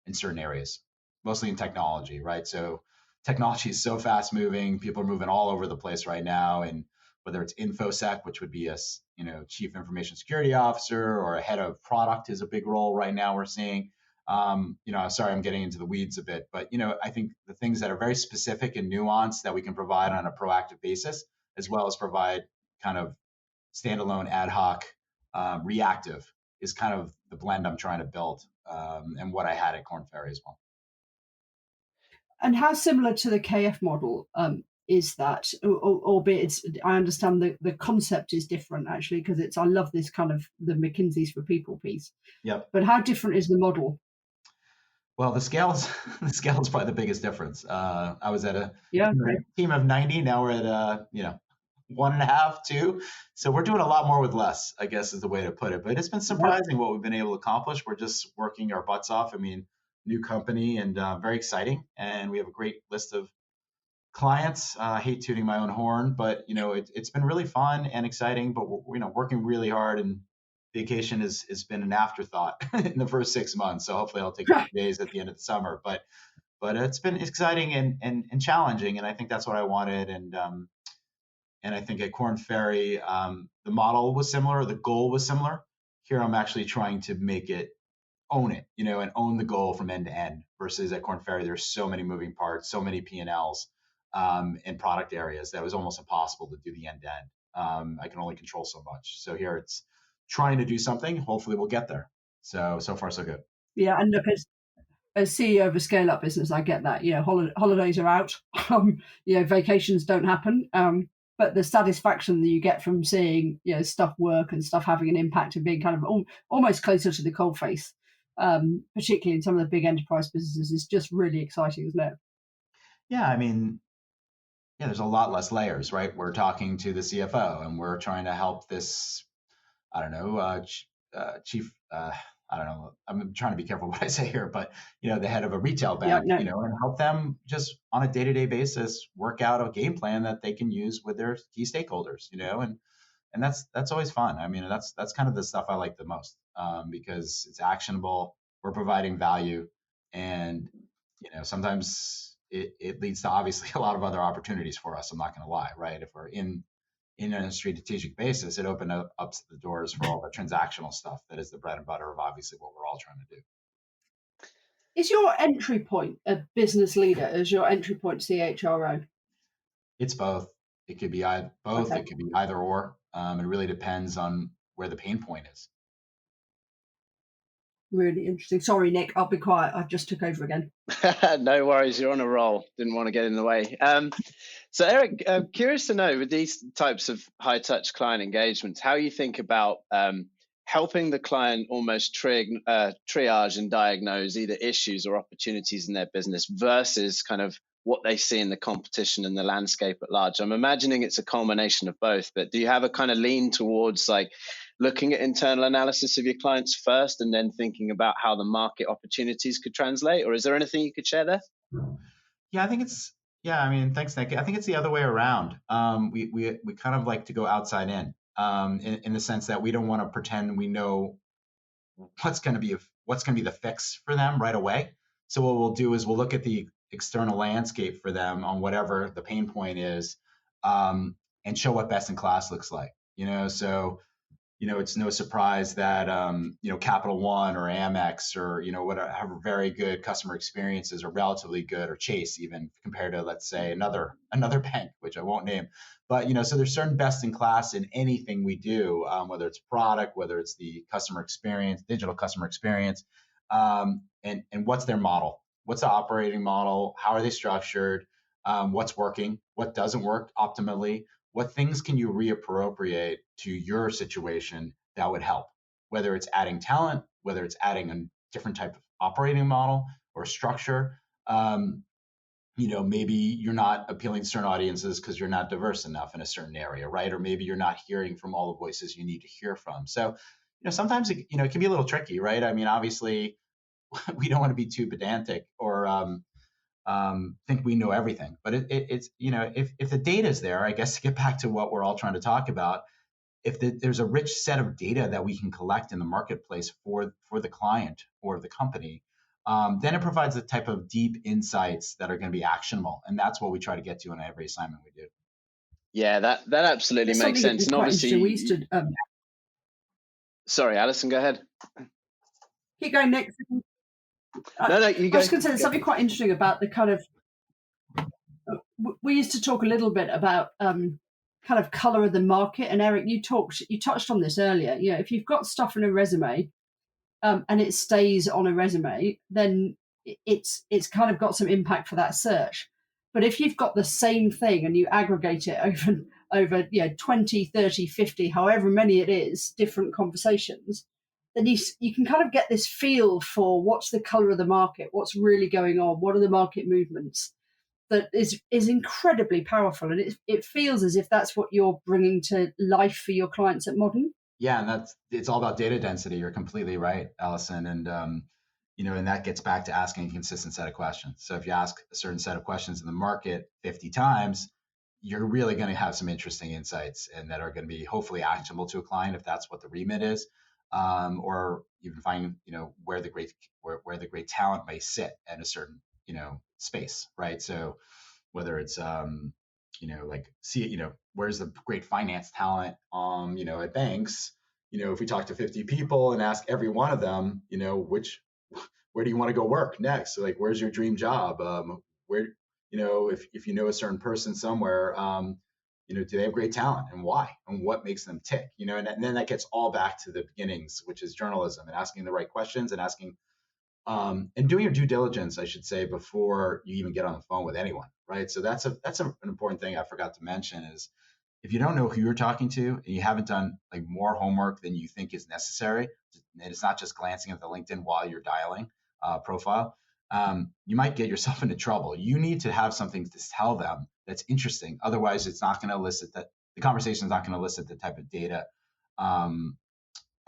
in certain areas, mostly in technology, right? So technology is so fast moving. People are moving all over the place right now. And whether it's InfoSec, which would be a chief information security officer, or a head of product is a big role right now we're seeing. Sorry, I'm getting into the weeds a bit, but I think the things that are very specific and nuanced that we can provide on a proactive basis, as well as provide kind of standalone ad hoc reactive, is kind of the blend I'm trying to build, and what I had at Korn Ferry as well. And how similar to the KF model is that, albeit I understand the concept is different actually, because I love this kind of the McKinsey's for people piece. Yep. But how different is the model? Well, the scale is probably the biggest difference. I was at a Yeah. team of 90. Now we're at 1.5, 2. So we're doing a lot more with less, I guess is the way to put it. But it's been surprising what we've been able to accomplish. We're just working our butts off. I mean, new company and very exciting. And we have a great list of clients. I hate tooting my own horn, but it's been really fun and exciting. But we're working really hard, and vacation has been an afterthought in the first 6 months. So hopefully I'll take a few days at the end of the summer. But it's been exciting and challenging, and I think that's what I wanted. And I think at Korn Ferry, the model was similar, the goal was similar. Here, I'm actually trying to make it own it, and own the goal from end to end. Versus at Korn Ferry, there's so many moving parts, so many P&Ls and product areas that it was almost impossible to do the end to end. I can only control so much. So here, it's trying to do something. Hopefully, we'll get there. So far, so good. Yeah, and look, as CEO of a scale-up business, I get that. Holidays are out. Vacations don't happen. But the satisfaction that you get from seeing stuff work and stuff having an impact and being kind of almost closer to the coalface, particularly in some of the big enterprise businesses, is just really exciting, isn't it? Yeah, I mean, there's a lot less layers, right? We're talking to the CFO, and we're trying to help this, chief. I don't know. I'm trying to be careful what I say here, but the head of a retail bank, and help them just on a day-to-day basis work out a game plan that they can use with their key stakeholders, and that's always fun. I mean, that's kind of the stuff I like the most, because it's actionable. We're providing value, and sometimes it leads to obviously a lot of other opportunities for us. I'm not going to lie, right? If we're in a strategic basis, it opened up the doors for all the transactional stuff that is the bread and butter of obviously what we're all trying to do. Is your entry point a business leader? Is your entry point CHRO? It's both. It could be both. Okay. It could be either or. It really depends on where the pain point is. Really interesting. Sorry, Nick, I'll be quiet. I just took over again. No worries. You're on a roll. Didn't want to get in the way. So Eric, curious to know with these types of high touch client engagements, how you think about helping the client almost triage and diagnose either issues or opportunities in their business versus kind of what they see in the competition and the landscape at large. I'm imagining it's a culmination of both, but do you have a kind of lean towards like looking at internal analysis of your clients first and then thinking about how the market opportunities could translate? Or is there anything you could share there? Yeah, I think it's, I mean, thanks, Nick. I think it's the other way around. We kind of like to go outside in the sense that we don't want to pretend we know what's going to be the fix for them right away. So what we'll do is we'll look at the external landscape for them on whatever the pain point is, and show what best in class looks like. So it's no surprise that Capital One or Amex or whatever have very good customer experiences, or relatively good, or Chase even compared to, let's say, another bank, which I won't name. But so there's certain best in class in anything we do, whether it's product, whether it's the customer experience, digital customer experience, and what's their model. What's the operating model? How are they structured? What's working? What doesn't work optimally? What things can you reappropriate to your situation that would help? Whether it's adding talent, whether it's adding a different type of operating model or structure. Maybe you're not appealing to certain audiences because you're not diverse enough in a certain area, right? Or maybe you're not hearing from all the voices you need to hear from. So, sometimes it can be a little tricky, right? I mean, obviously, we don't want to be too pedantic or think we know everything. But it's if the data is there, I guess to get back to what we're all trying to talk about, if there's a rich set of data that we can collect in the marketplace for the client or the company, then it provides the type of deep insights that are going to be actionable, and that's what we try to get to in every assignment we do. Yeah, that absolutely makes sense. And obviously, we used to. Sorry, Alison, go ahead. Keep going, Nick. No, you go. I was going to say there's something quite interesting about the kind of. We used to talk a little bit about kind of color of the market, and Eric, you touched on this earlier. If you've got stuff in a resume, and it stays on a resume, then it's kind of got some impact for that search. But if you've got the same thing and you aggregate it over 20, 30, 50, however many it is, different conversations, then you can kind of get this feel for what's the color of the market, what's really going on, what are the market movements. That is incredibly powerful, and it feels as if that's what you're bringing to life for your clients at Modern. Yeah, and it's all about data density. You're completely right, Alison, and and that gets back to asking a consistent set of questions. So if you ask a certain set of questions in the market 50 times, you're really going to have some interesting insights, and that are going to be hopefully actionable to a client if that's what the remit is, or even find where the great talent may sit in a certain space, right? So whether it's where's the great finance talent at banks. If we talk to 50 people and ask every one of them, where do you want to go work next? So, like, where's your dream job? Where if you know a certain person somewhere, do they have great talent, and why, and what makes them tick? And then that gets all back to the beginnings, which is journalism, and asking the right questions, and asking and doing your due diligence, I should say, before you even get on the phone with anyone, right? So that's an important thing I forgot to mention is, if you don't know who you're talking to and you haven't done like more homework than you think is necessary, and it's not just glancing at the LinkedIn while you're dialing profile, you might get yourself into trouble. You need to have something to tell them that's interesting. Otherwise, it's not going to elicit that the conversation is not going to elicit the type of data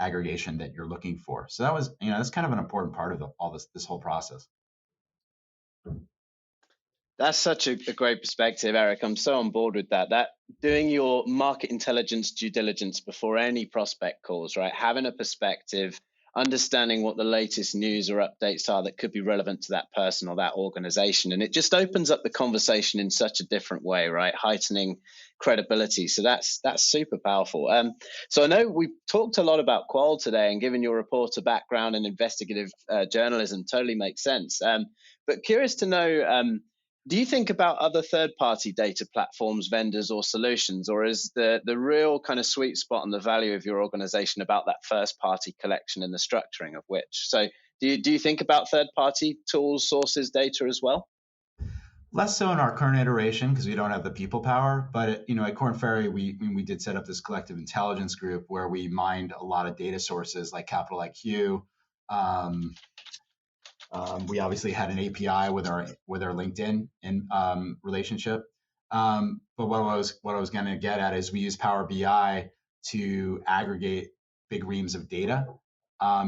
aggregation that you're looking for. So that was, that's kind of an important part of all this whole process. That's such a great perspective, Eric. I'm so on board with that. That doing your market intelligence due diligence before any prospect calls, right? Having a perspective, understanding what the latest news or updates are that could be relevant to that person or that organization. And it just opens up the conversation in such a different way, right? Heightening credibility. So that's super powerful. So I know we've talked a lot about qual today, and given your reporter background and investigative journalism, totally makes sense. But curious to know, do you think about other third-party data platforms, vendors, or solutions, or is the real kind of sweet spot on the value of your organization about that first-party collection and the structuring of which? So do you think about third-party tools, sources, data as well? Less so in our current iteration because we don't have the people power. But at Korn Ferry, we did set up this collective intelligence group where we mined a lot of data sources like Capital IQ. We obviously had an API with our LinkedIn relationship. But what I was going to get at is we use Power BI to aggregate big reams of data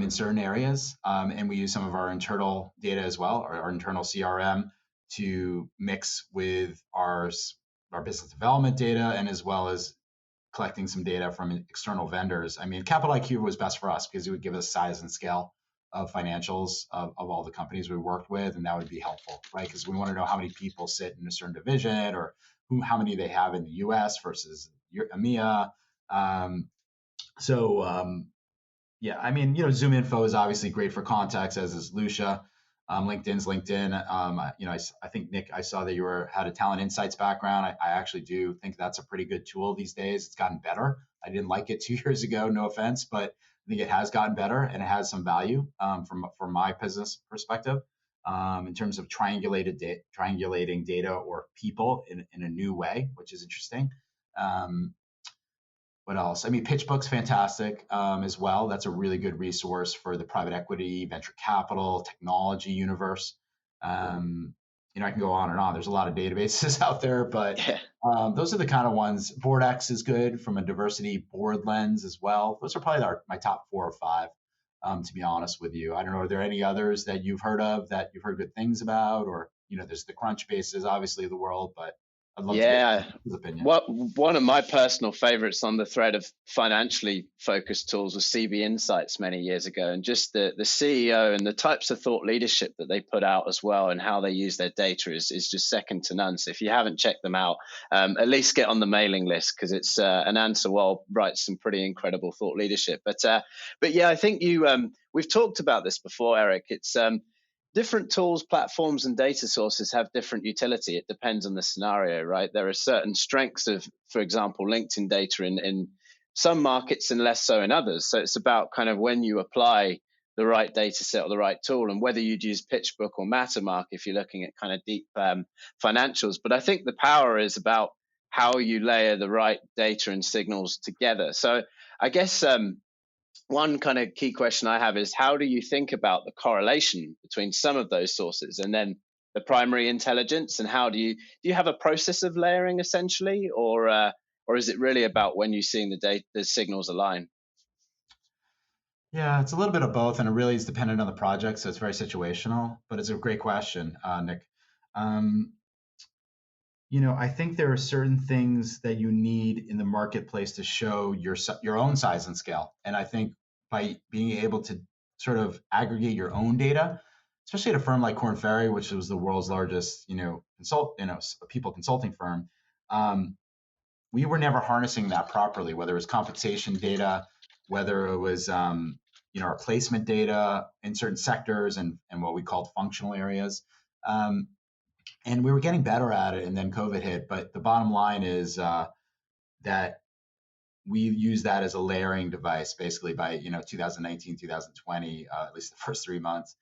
in certain areas, and we use some of our internal data as well, our internal CRM, to mix with our business development data, and as well as collecting some data from external vendors. I mean, Capital IQ was best for us because it would give us size and scale of financials of all the companies we worked with, and that would be helpful, right? Because we want to know how many people sit in a certain division, or how many they have in the US versus EMEA. Yeah, I mean, Zoom Info is obviously great for contacts, as is Lucia. LinkedIn's LinkedIn. I think, Nick, I saw that you had a talent insights background. I actually do think that's a pretty good tool these days. It's gotten better. I didn't like it 2 years ago, no offense, but I think it has gotten better, and it has some value from my business perspective in terms of triangulating data or people in a new way, which is interesting. What else? I mean, PitchBook's fantastic as well. That's a really good resource for the private equity, venture capital, technology universe. I can go on and on. There's a lot of databases out there, but those are the kind of ones. BoardX is good from a diversity board lens as well. Those are probably my top 4 or 5, to be honest with you. I don't know, are there any others that you've heard of that you've heard good things about? Or, there's the Crunchbases, obviously, of the world, but I'd love to get his opinion. One of my personal favorites on the thread of financially focused tools was CB Insights many years ago, and just the CEO and the types of thought leadership that they put out as well, and how they use their data is just second to none. So if you haven't checked them out, at least get on the mailing list, because it's Anand Sawal writes some pretty incredible thought leadership. But yeah, I think we've talked about this before, Eric. It's different tools, platforms, and data sources have different utility. It depends on the scenario, right? There are certain strengths of, for example, LinkedIn data in some markets and less so in others. So it's about kind of when you apply the right data set or the right tool, and whether you'd use PitchBook or Mattermark if you're looking at kind of deep financials. But I think the power is about how you layer the right data and signals together. So I guess one kind of key question I have is, how do you think about the correlation between some of those sources and then the primary intelligence? And how do you have a process of layering essentially, or is it really about when you're seeing the data, the signals align? Yeah, it's a little bit of both, and it really is dependent on the project, so it's very situational. But it's a great question, Nick. Um, I think there are certain things that you need in the marketplace to show your own size and scale. And I think by being able to sort of aggregate your own data, especially at a firm like Korn Ferry, which was the world's largest, people consulting firm, we were never harnessing that properly. Whether it was compensation data, whether it was our placement data in certain sectors and what we called functional areas. And we were getting better at it, and then COVID hit. But the bottom line is that we use that as a layering device, basically by 2019, 2020, at least the first 3 months,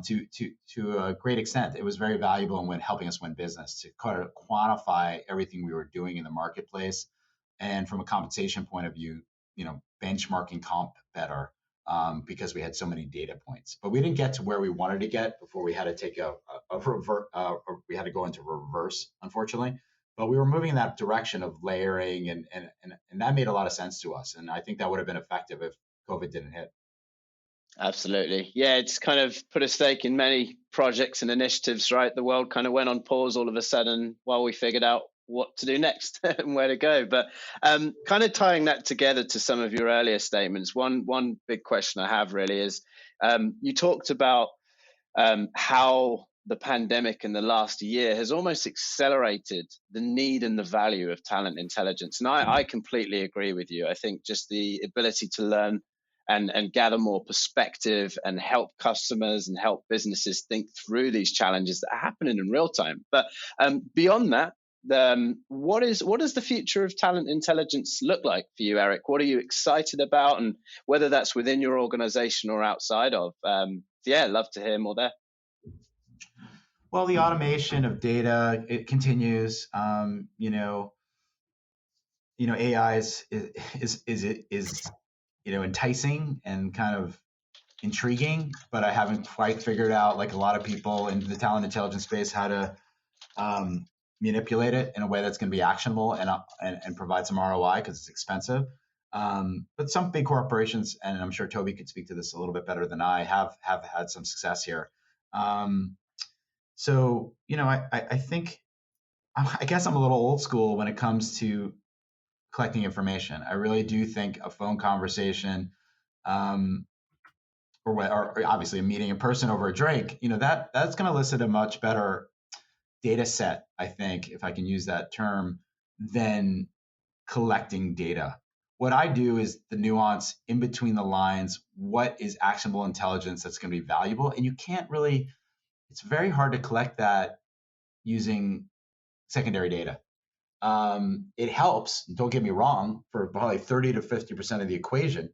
to a great extent. It was very valuable in helping us win business, to kind of quantify everything we were doing in the marketplace, and from a compensation point of view, benchmarking comp better. Because we had so many data points, but we didn't get to where we wanted to get before we had to take we had to go into reverse, unfortunately. But we were moving in that direction of layering, and that made a lot of sense to us. And I think that would have been effective if COVID didn't hit. Absolutely. Yeah, it's kind of put a stake in many projects and initiatives, right? The world kind of went on pause all of a sudden while we figured out what to do next and where to go. But kind of tying that together to some of your earlier statements, one big question I have really is, you talked about how the pandemic in the last year has almost accelerated the need and the value of talent intelligence. And I completely agree with you. I think just the ability to learn and gather more perspective and help customers and help businesses think through these challenges that are happening in real time. But beyond that, what does the future of talent intelligence look like for you, Eric? What are you excited about, and whether that's within your organization or outside of? Love to hear more there. Well, the automation of data, it continues. AI is enticing and kind of intriguing, but I haven't quite figured out, like a lot of people in the talent intelligence space, how to manipulate it in a way that's going to be actionable and provide some ROI, because it's expensive. But some big corporations, and I'm sure Toby could speak to this a little bit better than I, have had some success here. I think, I guess I'm a little old school when it comes to collecting information. I really do think a phone conversation, or obviously a meeting in person over a drink, that's going to elicit a much better data set, I think, if I can use that term, than collecting data. What I do is the nuance in between the lines. What is actionable intelligence that's going to be valuable? And you can't really, it's very hard to collect that using secondary data. It helps, don't get me wrong, for probably 30 to 50% of the equation,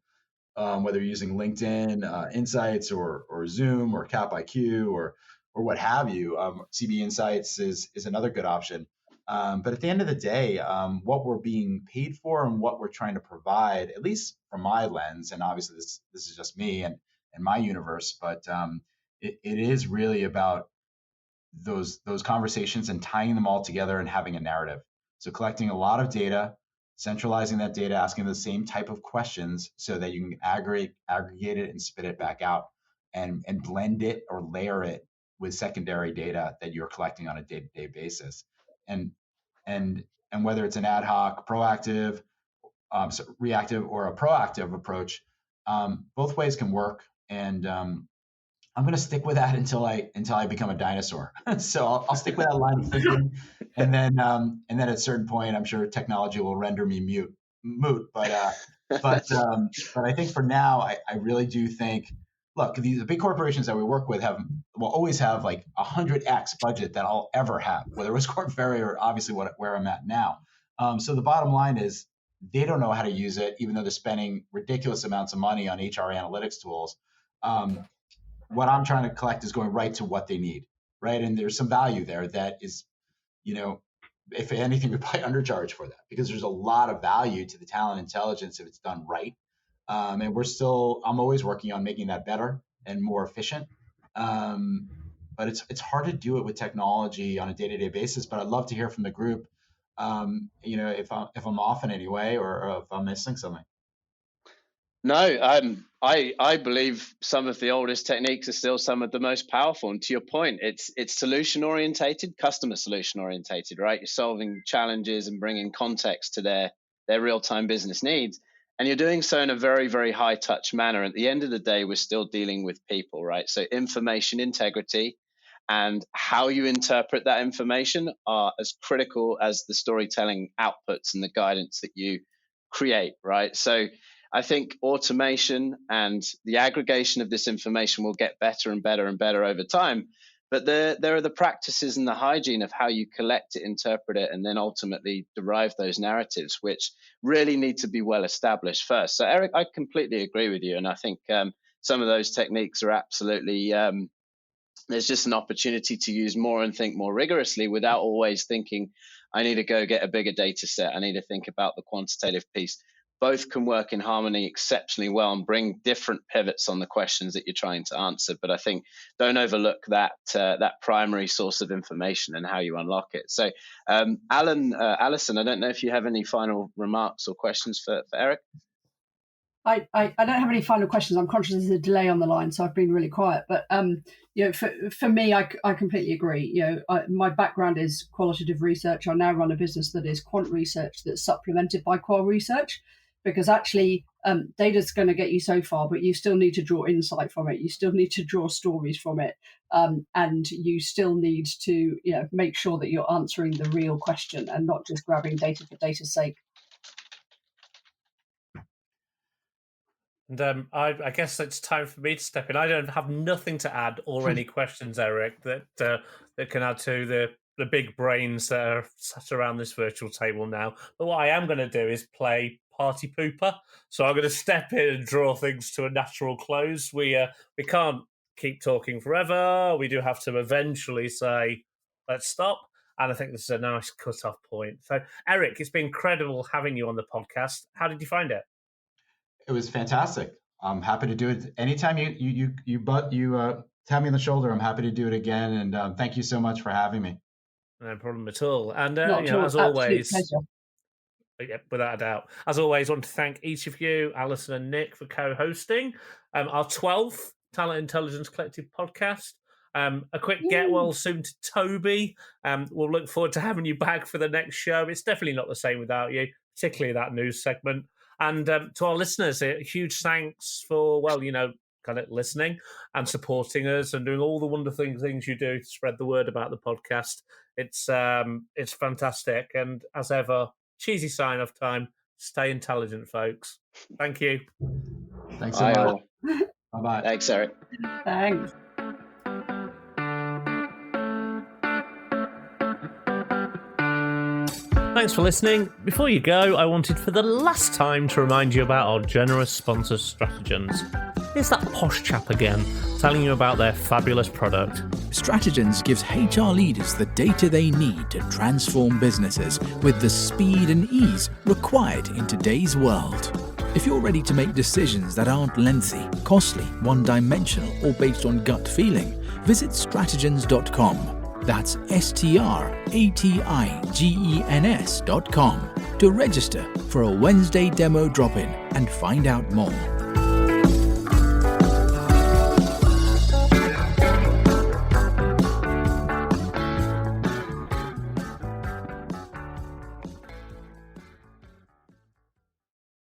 whether you're using LinkedIn Insights or Zoom or CapIQ or what have you. CB Insights is another good option. But at the end of the day, what we're being paid for and what we're trying to provide, at least from my lens, and obviously this is just me and my universe, but it is really about those conversations and tying them all together and having a narrative. So collecting a lot of data, centralizing that data, asking the same type of questions so that you can aggregate it and spit it back out, and blend it or layer it with secondary data that you're collecting on a day-to-day basis. And whether it's an ad hoc, proactive, reactive, or a proactive approach, both ways can work. And I'm going to stick with that until I become a dinosaur. So I'll stick with that line of thinking, and then at a certain point, I'm sure technology will render me moot. But I think for now, I really do think, look, the big corporations that we work with will always have like 100x budget that I'll ever have, whether it was Korn Ferry or obviously where I'm at now. So the bottom line is, they don't know how to use it, even though they're spending ridiculous amounts of money on HR analytics tools. What I'm trying to collect is going right to what they need, right? And there's some value there that is, if anything, we probably undercharge for that, because there's a lot of value to the talent intelligence if it's done right. And I'm always working on making that better and more efficient. But it's hard to do it with technology on a day-to-day basis. But I'd love to hear from the group, if I'm off in any way or if I'm missing something. No, I believe some of the oldest techniques are still some of the most powerful. And to your point, it's solution orientated, customer solution orientated, right? You're solving challenges and bringing context to their real-time business needs. And you're doing so in a very, very high touch manner. At the end of the day, we're still dealing with people, right? So information integrity and how you interpret that information are as critical as the storytelling outputs and the guidance that you create, right? So I think automation and the aggregation of this information will get better and better and better over time. But there are the practices and the hygiene of how you collect it, interpret it, and then ultimately derive those narratives, which really need to be well established first. So, Eric, I completely agree with you. And I think some of those techniques are absolutely, there's just an opportunity to use more and think more rigorously without always thinking, I need to go get a bigger data set. I need to think about the quantitative piece. Both can work in harmony exceptionally well and bring different pivots on the questions that you're trying to answer. But I think don't overlook that primary source of information and how you unlock it. So, Alison, I don't know if you have any final remarks or questions for Eric. I don't have any final questions. I'm conscious there's a delay on the line, so I've been really quiet. But for me, I completely agree. My background is qualitative research. I now run a business that is quant research that's supplemented by qual research, because actually data's going to get you so far, but you still need to draw insight from it. You still need to draw stories from it, and you still need to make sure that you're answering the real question and not just grabbing data for data's sake. And I guess it's time for me to step in. I don't have nothing to add or any questions, Eric, that can add to the big brains that are sat around this virtual table now. But what I am going to do is play party pooper. So I'm going to step in and draw things to a natural close. We can't keep talking forever. We do have to eventually say, let's stop. And I think this is a nice cut-off point. So, Eric, it's been incredible having you on the podcast. How did you find it? It was fantastic. I'm happy to do it anytime you tap me on the shoulder. I'm happy to do it again. And thank you so much for having me. No problem at all. And as always, without a doubt, as always, I want to thank each of you, Alison and Nick, for co-hosting our 12th Talent Intelligence Collective podcast. A quick get well soon to Toby. We'll look forward to having you back for the next show. It's definitely not the same without you, particularly that news segment. And to our listeners, a huge thanks for, kind of listening and supporting us and doing all the wonderful things you do to spread the word about the podcast. It's fantastic. And as ever, cheesy sign-off time. Stay intelligent, folks. Thank you. Thanks so much. Bye-bye. Thanks, Eric. Thanks. Thanks for listening. Before you go, I wanted for the last time to remind you about our generous sponsor, Stratagens. Here's that posh chap again, telling you about their fabulous product. Stratagens gives HR leaders the data they need to transform businesses with the speed and ease required in today's world. If you're ready to make decisions that aren't lengthy, costly, one-dimensional, or based on gut feeling, visit stratagens.com. That's stratagens.com to register for a Wednesday demo drop-in and find out more.